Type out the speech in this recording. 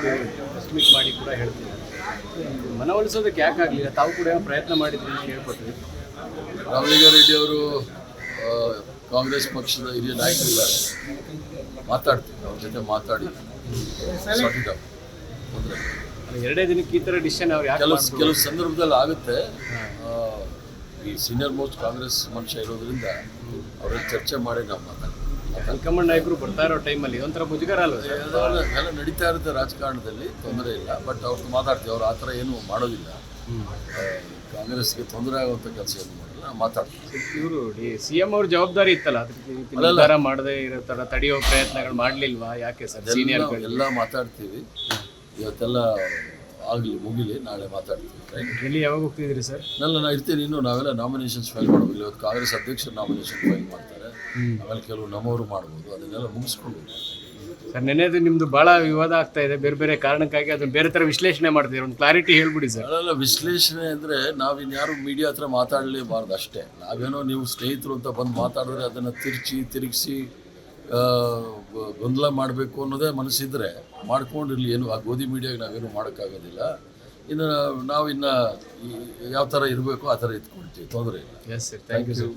Press meet ಮಾಡಿ ಕೂಡ ಹೇಳ್ತಿದ್ದಾರೆ. ಮನವೊಲಿಸೋದಕ್ಕೆ ಯಾಕಾಗಲಿಲ್ಲ? ತಾವು ಕೂಡ ಏನೋ ಪ್ರಯತ್ನ ಮಾಡಿದ್ರಿ ಅಂತ ಕೇಳ್ಪಟ್ವಿ. ರಾಮಲಿಂಗಾರೆಡ್ಡಿ ಅವರು ಕಾಂಗ್ರೆಸ್ ಪಕ್ಷದ ಹಿರಿಯ ನಾಯಕರಿದ್ದಾರೆ, ಮಾತಾಡ್ತೀವಿ, ಅವ್ರ ಜೊತೆ ಮಾತಾಡಿ ತೊಂದರೆ. ಎರಡೇ ದಿನಕ್ಕೆ ಈ ಥರ ಡಿಸಿಷನ್ ಅವ್ರು ಯಾಕೆ ಕೆಲವು ಸಂದರ್ಭದಲ್ಲಿ ಆಗುತ್ತೆ. ಈ ಸೀನಿಯರ್ ಮೋಸ್ಟ್ ಕಾಂಗ್ರೆಸ್ ಮನುಷ್ಯ ಇರೋದ್ರಿಂದ ಅವ್ರಲ್ಲಿ ಚರ್ಚೆ ಮಾಡಿ ನಾವು ಮಾತಾಡ್ತೀವಿ. ಹೈಕಮಾಂಡ್ ನಾಯಕರು ಬರ್ತಾ ಇರೋ ಟೈಮಲ್ಲಿ ಒಂಥರ ಮುಜುಗರ ಅಲ್ವ ಸರ್? ಎಲ್ಲ ನಡೀತಾ ಇರುತ್ತೆ ರಾಜಕಾರಣದಲ್ಲಿ, ತೊಂದರೆ ಇಲ್ಲ. ಬಟ್ ಅವ್ರದ್ದು ಮಾತಾಡ್ತೀವಿ, ಅವ್ರು ಆ ಥರ ಏನೂ ಮಾಡೋದಿಲ್ಲ. ಕಾಂಗ್ರೆಸ್ಗೆ ತೊಂದರೆ ಆಗುವಂಥ ಕೆಲಸ ಏನು ಮಾಡಿಲ್ಲ, ಮಾತಾಡ್ತೀವಿ. ಇವರು CM ಅವ್ರ ಜವಾಬ್ದಾರಿ ಇತ್ತಲ್ಲ, ಅದಕ್ಕೆ ನಿರ್ಧಾರ ಮಾಡದೇ ಇರೋ ಥರ ತಡೆಯೋ ಪ್ರಯತ್ನಗಳು ಮಾಡಲಿಲ್ವಾ? ಯಾಕೆ ಸರ್? ಸೀನಿಯರ್ ಎಲ್ಲ ಮಾತಾಡ್ತೀವಿ. ಇವತ್ತೆಲ್ಲ ಆಗಲಿ, ಮುಗಿಲಿ, ನಾಳೆ ಮಾತಾಡ್ತೀವಿ. ಡೆಲ್ಲಿ ಯಾವಾಗ ಹೋಗ್ತಿದ್ರಿ ಸರ್? ನಾನು ಇರ್ತೀನಿ. ಇನ್ನು ನಾವೆಲ್ಲ ನಾಮಿನೇಷನ್ಸ್ ಫೈಲ್ ಮಾಡಬೇಕು. ಇವತ್ತು ಕಾಂಗ್ರೆಸ್ ಅಧ್ಯಕ್ಷರು ನಾಮಿನೇಷನ್ ಫೈಲ್ ಮಾಡ್ತಾರೆ, ಆಮೇಲೆ ಕೆಲವು ನಮ್ಮವರು ಮಾಡ್ಬೋದು. ಅದನ್ನೆಲ್ಲ ಮುಗಿಸ್ಕೊಂಡು ಸರ್, ನೆನೆದು ನಿಮ್ಮದು ಭಾಳ ವಿವಾದ ಆಗ್ತಾ ಇದೆ, ಬೇರೆ ಬೇರೆ ಕಾರಣಕ್ಕಾಗಿ. ಅದನ್ನು ಬೇರೆ ಥರ ವಿಶ್ಲೇಷಣೆ ಮಾಡ್ತೀವಿ, ಒಂದು ಕ್ಲಾರಿಟಿ ಹೇಳ್ಬಿಡಿ ಸರ್. ಅದೆಲ್ಲ ವಿಶ್ಲೇಷಣೆ ಅಂದರೆ ನಾವಿನ್ಯಾರು ಮೀಡಿಯಾ ಹತ್ರ ಮಾತಾಡಲೇಬಾರ್ದು ಅಷ್ಟೇ. ನಾವೇನೋ ನೀವು ಸ್ನೇಹಿತರು ಅಂತ ಬಂದು ಮಾತಾಡಿದ್ರೆ ಅದನ್ನು ತಿರುಗಿಸಿ ಗೊಂದಲ ಮಾಡಬೇಕು ಅನ್ನೋದೇ ಮನಸ್ಸಿದ್ರೆ ಮಾಡ್ಕೊಂಡಿರಲಿ. ಏನು ಆ ಗೋಧಿ ಮೀಡಿಯಾಗೆ ನಾವೇನು ಮಾಡೋಕ್ಕಾಗೋದಿಲ್ಲ. ಇನ್ನು ಯಾವ ಥರ ಇರಬೇಕು ಆ ಥರ ಇಟ್ಕೊಳ್ತೀವಿ, ತೊಂದರೆ ಇಲ್ಲ. Yes sir, thank you sir.